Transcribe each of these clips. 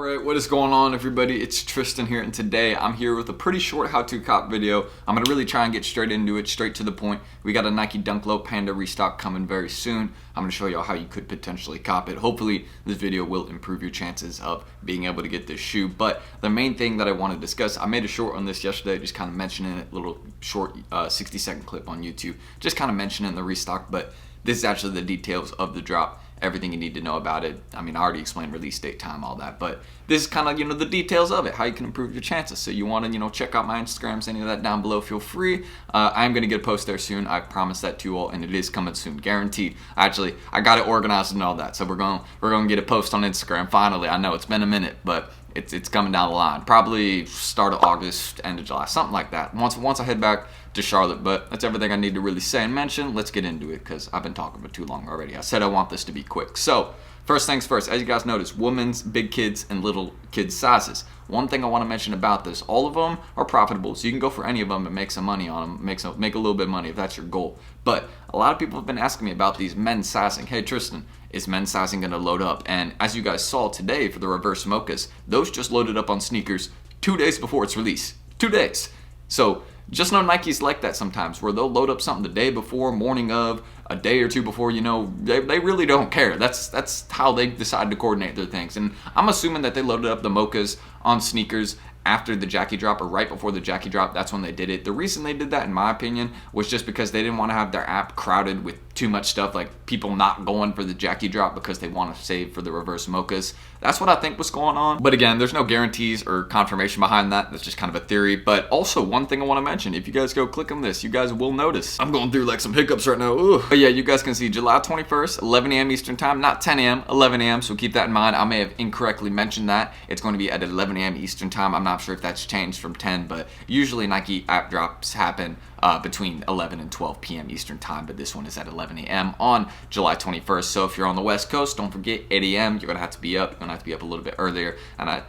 Alright, what is going on everybody? It's Tristan here, and today I'm here with a pretty short how-to cop video. I'm going to really try and get straight into it, straight to the point. We got a Nike Dunk Panda restock coming very soon. I'm going to show you how you could potentially cop it. Hopefully this video will improve your chances of being able to get this shoe. But the main thing that I want to discuss, I made a short on this yesterday, just kind of mentioning it, a little short 60-second clip on YouTube, just kind of mentioning the restock, but this is actually the details of the drop. Everything you need to know about it. I mean, I already explained release date, time, all that, but this is kind of, the details of it, how you can improve your chances. So you want to, check out my Instagrams, any of that down below, feel free. I'm going to get a post there soon. I promise that to you all, and it is coming soon, guaranteed. Actually, I got it organized and all that, so we're going to get a post on Instagram finally. I know it's been a minute, but it's coming down the line. Probably start of August, end of July, something like that. Once I head back to Charlotte, but that's everything I need to really say and mention. Let's get into it because I've been talking for too long already. I said I want this to be quick. So first things first, as you guys notice, women's, big kids, and little kids sizes. One thing I want to mention about this, all of them are profitable, so you can go for any of them and make some money on them, make a little bit of money if that's your goal. But a lot of people have been asking me about these men's sizing. Hey Tristan, is men's sizing going to load up? And as you guys saw today for the reverse mochas, those just loaded up on sneakers 2 days before its release. 2 days. So just know Nike's like that sometimes, where they'll load up something the day before, morning of, a day or two before, they really don't care. That's how they decide to coordinate their things. And I'm assuming that they loaded up the mochas on sneakers after the Jackie drop or right before the Jackie drop. That's when they did it. The reason they did that, in my opinion, was just because they didn't want to have their app crowded with too much stuff, like people not going for the Jackie drop because they want to save for the reverse mochas. That's what I think was going on. But again, there's no guarantees or confirmation behind that. That's just kind of a theory. But also, one thing I want to mention, if you guys go click on this, you guys will notice I'm going through like some hiccups right now. Ooh. But yeah, you guys can see July 21st, 11 a.m. Eastern time, not 10 a.m., 11 a.m. So keep that in mind. I may have incorrectly mentioned that. It's going to be at 11 a.m. Eastern time. I'm not sure if that's changed from 10, but usually Nike app drops happen between 11 and 12 p.m. Eastern time, but this one is at 11 a.m. on July 21st. So if you're on the West Coast, don't forget 8 a.m. You're gonna have to be up. You're gonna have to be up a little bit earlier. And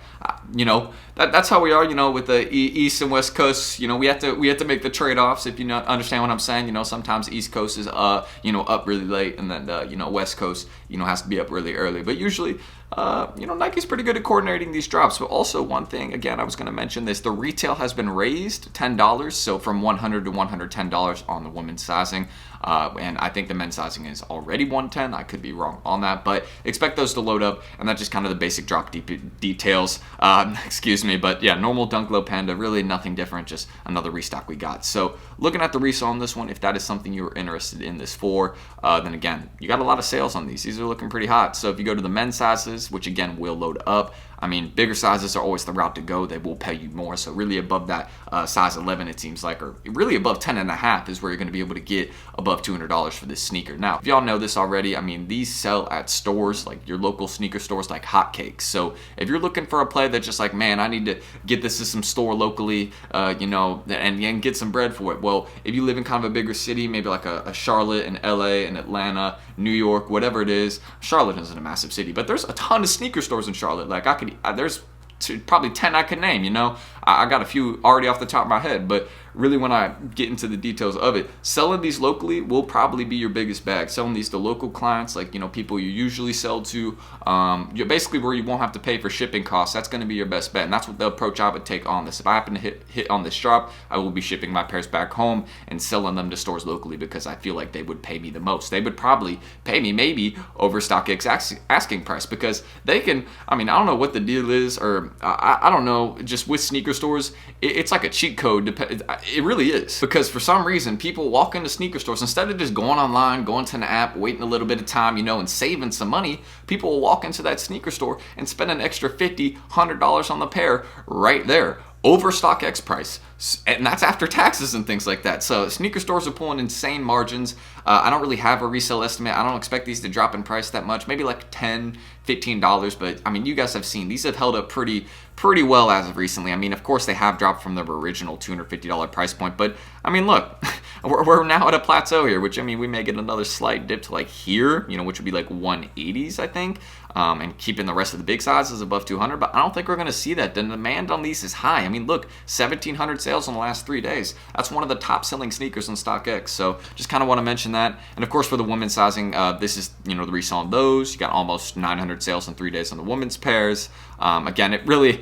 that's how we are. With the East and West Coast. We have to make the trade-offs. If you understand what I'm saying. Sometimes East Coast is up really late, and then West Coast has to be up really early. But usually, Nike's pretty good at coordinating these drops. But also one thing, again, I was going to mention this, the retail has been raised $10, so from $100 to $110 on the women's sizing. And I think the men's sizing is already $110. I could be wrong on that, but expect those to load up, and that's just kind of the basic drop details. Excuse me, but yeah, normal Dunk Panda, really nothing different, just another restock we got. So looking at the resale on this one, if that is something you're interested in this for, then again, you got a lot of sales on these. These are looking pretty hot. So if you go to the men's sizes, which again will load up, bigger sizes are always the route to go. They will pay you more. So really above that size 11, it seems like, or really above 10 and a half is where you're going to be able to get above $200 for this sneaker. Now, if y'all know this already, these sell at stores, like your local sneaker stores, like hotcakes. So if you're looking for a play that's just like, man, I need to get this to some store locally, and get some bread for it. Well, if you live in kind of a bigger city, maybe like a Charlotte, and LA, and Atlanta, New York, whatever it is. Charlotte isn't a massive city, but there's a ton of sneaker stores in Charlotte. Like there's probably 10 I could name. I got a few already off the top of my head, but really when I get into the details of it, selling these locally will probably be your biggest bag. Selling these to local clients, like people you usually sell to, you're basically where you won't have to pay for shipping costs. That's going to be your best bet, and that's what the approach I would take on this. If I happen to hit on this drop, I will be shipping my pairs back home and selling them to stores locally because I feel like they would pay me the most. They would probably pay me maybe over StockX asking price, because they can, I don't know what the deal is, or I don't know, just with sneaker stores, it's like a cheat code. It really is, because for some reason people walk into sneaker stores, instead of just going online, going to an app, waiting a little bit of time, and saving some money, people will walk into that sneaker store and spend an extra $50, $100 on the pair right there over StockX price, and that's after taxes and things like that. So sneaker stores are pulling insane margins. I don't really have a resale estimate. I don't expect these to drop in price that much, maybe like $10, $15, but you guys have seen these have held up pretty well as of recently. Of course they have dropped from their original $250 price point, but look, we're now at a plateau here, which, I mean, we may get another slight dip to like here, you know, which would be like 180s, I think, and keeping the rest of the big sizes above 200, but I don't think we're going to see that. The demand on these is high. I mean, look, 1,700 sales in the last 3 days. That's one of the top selling sneakers on StockX, so just kind of want to mention that. And of course, for the women's sizing, this is, you know, the resale on those. You got almost 900 sales in 3 days on the women's pairs. Again, it really,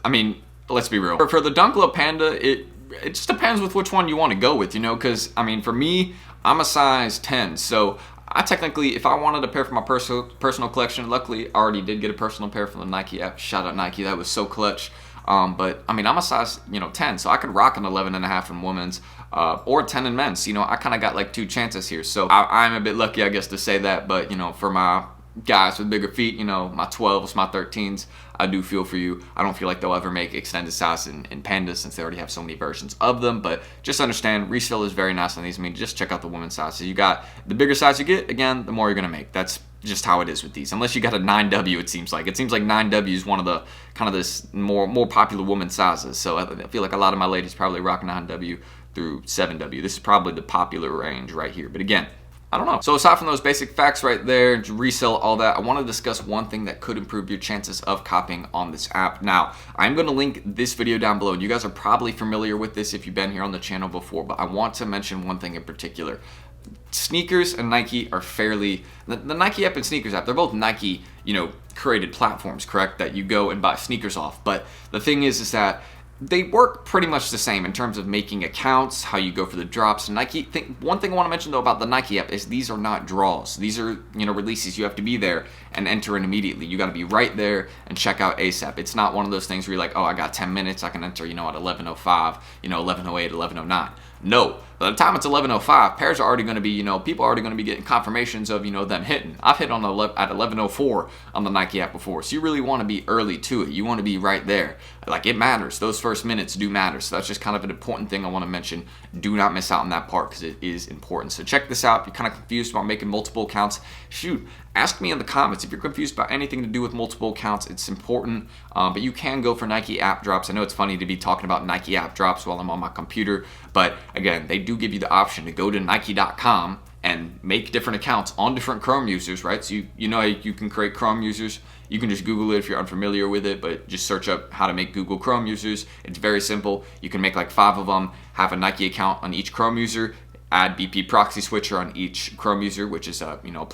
I mean, let's be real. For the Dunk Panda, it just depends with which one you want to go with, you know, because, I mean, for me, I'm a size 10, so I technically, if I wanted a pair for my personal collection, luckily I already did get a personal pair from the Nike app. Shout out Nike, that was so clutch. But I mean, I'm a size, you know, 10, so I could rock an 11.5 in women's, or 10 in men's. You know, I kind of got like 2 chances here, so I'm a bit lucky, I guess, to say that. But, you know, for my guys with bigger feet, you know, my 12s, my 13s, I do feel for you. I don't feel like they'll ever make extended size in Pandas since they already have so many versions of them, but just understand, resale is very nice on these. I mean, just check out the women's size. So you got, the bigger size you get, again, the more you're gonna make. That's just how it is with these. Unless you got a 9W, it seems like. It seems like 9W is one of the, kind of this more popular women's sizes. So I feel like a lot of my ladies probably rock 9W through 7W. This is probably the popular range right here. But again, I don't know. So aside from those basic facts right there, resell, all that, I want to discuss one thing that could improve your chances of copying on this app. Now, I'm going to link this video down below. You guys are probably familiar with this if you've been here on the channel before, but I want to mention one thing in particular. Sneakers and Nike are fairly, the Nike app and sneakers app, they're both Nike, you know, created platforms, correct? That you go and buy sneakers off. But the thing is that they work pretty much the same in terms of making accounts, how you go for the drops. Nike, one thing I want to mention though about the Nike app is these are not draws. These are, you know, releases. You have to be there and enter in immediately. You got to be right there and check out ASAP. It's not one of those things where you're like, oh, I got 10 minutes, I can enter, you know, at 11:05, you know, 11:08, 11:09. No, by the time it's 11:05, pairs are already going to be, you know, people are already going to be getting confirmations of, you know, them hitting. I've hit on at 11:04 on the Nike app before, so you really want to be early to it. You want to be right there. Like, it matters. Those first minutes do matter. So that's just kind of an important thing I want to mention. Do not miss out on that part because it is important. So check this out. If you're kind of confused about making multiple accounts, shoot, ask me in the comments. If you're confused about anything to do with multiple accounts, it's important. But you can go for Nike app drops. I know it's funny to be talking about Nike app drops while I'm on my computer, but again, they do give you the option to go to Nike.com and make different accounts on different Chrome users, right? So you know you can create Chrome users. You can just Google it if you're unfamiliar with it, but just search up how to make Google Chrome users. It's very simple. You can make like 5 of them, have a Nike account on each Chrome user, add BP proxy switcher on each Chrome user, which is a, you know,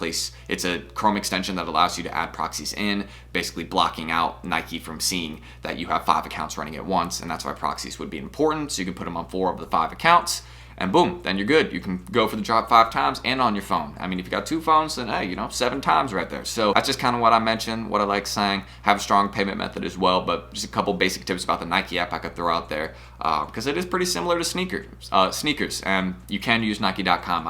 it's a Chrome extension that allows you to add proxies in, basically blocking out Nike from seeing that you have 5 accounts running at once, and that's why proxies would be important. So you can put them on 4 of the 5 accounts, and boom, then you're good. You can go for the drop 5 times and on your phone. I mean, if you got 2 phones, then hey, you know, 7 times right there. So that's just kind of what I mentioned, what I like saying. Have a strong payment method as well, but just a couple basic tips about the Nike app I could throw out there, because it is pretty similar to sneakers, and you can use Nike.com.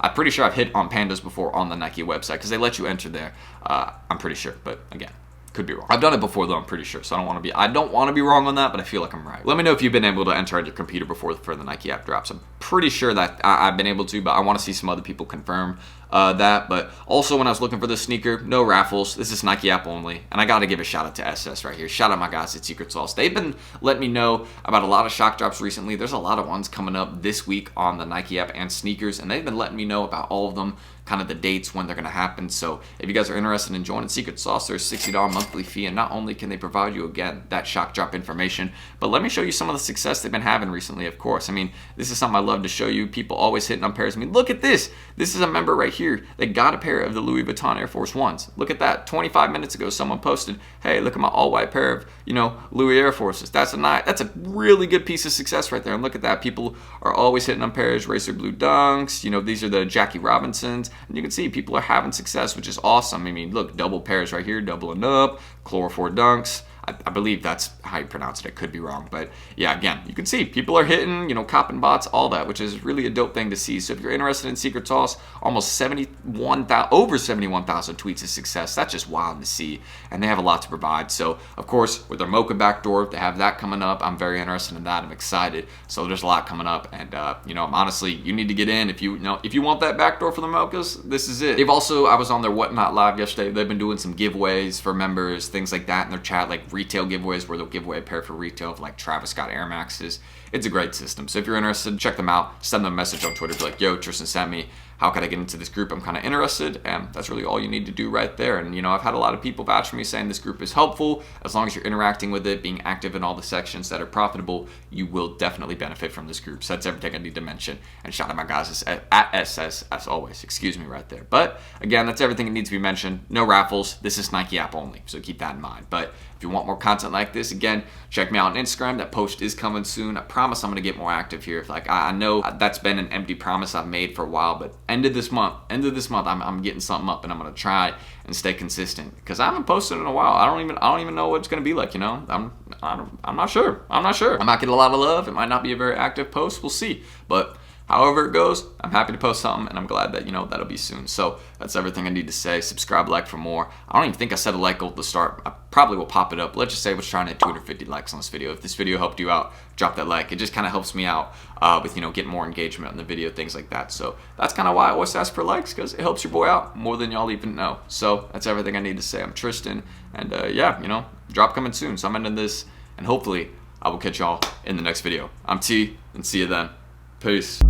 I'm pretty sure I've hit on Pandas before on the Nike website because they let you enter there. I'm pretty sure, but again, could be wrong. I've done it before though, I'm pretty sure, so I don't want to be wrong on that, but I feel like I'm right. Let me know if you've been able to enter on your computer before for the Nike app drops. I'm pretty sure that I've been able to, but I want to see some other people confirm that. But also, when I was looking for this sneaker, no raffles. This is Nike app only, and I got to give a shout out to SS right here. Shout out my guys at Secret Sauce. They've been letting me know about a lot of shock drops recently. There's a lot of ones coming up this week on the Nike app and sneakers, and they've been letting me know about all of them, kind of the dates when they're going to happen. So if you guys are interested in joining Secret Sauce, there's a $60 monthly fee, and not only can they provide you, again, that shock drop information, but let me show you some of the success they've been having recently, of course. I mean, this is something I love to show you. People always hitting on pairs. I mean, look at this. This is a member right here that got a pair of the Louis Vuitton Air Force Ones. Look at that. 25 minutes ago, someone posted, hey, look at my all-white pair of, you know, Louis Air Forces. That's a really good piece of success right there. And look at that. People are always hitting on pairs. Racer Blue Dunks. You know, these are the Jackie Robinsons. And you can see people are having success, which is awesome. I mean, look, double pairs right here, doubling up, Chlorophore Dunks. I believe that's how you pronounce it. I could be wrong. But yeah, again, you can see people are hitting, you know, copping bots, all that, which is really a dope thing to see. So if you're interested in Secret Sauce, almost over 71,000 tweets of success. That's just wild to see. And they have a lot to provide. So of course, with their Mocha backdoor, they have that coming up. I'm very interested in that. I'm excited. So there's a lot coming up. And, you know, honestly, you need to get in. If you want that backdoor for the Mochas, this is it. They've also, I was on their Whatnot Live yesterday. They've been doing some giveaways for members, things like that in their chat, like retail giveaways where they'll give away a pair for retail of like Travis Scott Air Maxes. It's a great system. So if you're interested, check them out. Send them a message on Twitter. Be like, yo, Tristan sent me. How could I get into this group? I'm kind of interested. And that's really all you need to do right there. And, you know, I've had a lot of people vouch for me saying this group is helpful. As long as you're interacting with it, being active in all the sections that are profitable, you will definitely benefit from this group. So that's everything I need to mention. And shout out my guys at SS as always. Excuse me right there. But again, that's everything that needs to be mentioned. No raffles. This is Nike app only. So keep that in mind. But if you want more content like this, again, check me out on Instagram. That post is coming soon. I promise I'm going to get more active here. Like, I know that's been an empty promise I've made for a while, but end of this month, I'm getting something up, and I'm going to try and stay consistent because I haven't posted in a while. I don't even know what it's going to be like, you know. I'm not sure. I might get a lot of love. It might not be a very active post. We'll see. But however it goes, I'm happy to post something, and I'm glad that, you know, that'll be soon. So that's everything I need to say. Subscribe, like for more. I don't even think I set a like goal at the start. I probably will pop it up. Let's just say I was trying to hit 250 likes on this video. If this video helped you out, drop that like. It just kind of helps me out with, you know, getting more engagement on the video, things like that. So that's kind of why I always ask for likes, because it helps your boy out more than y'all even know. So that's everything I need to say. I'm Tristan, and yeah, you know, drop coming soon. So I'm ending this, and hopefully I will catch y'all in the next video. I'm T, and see you then. Peace.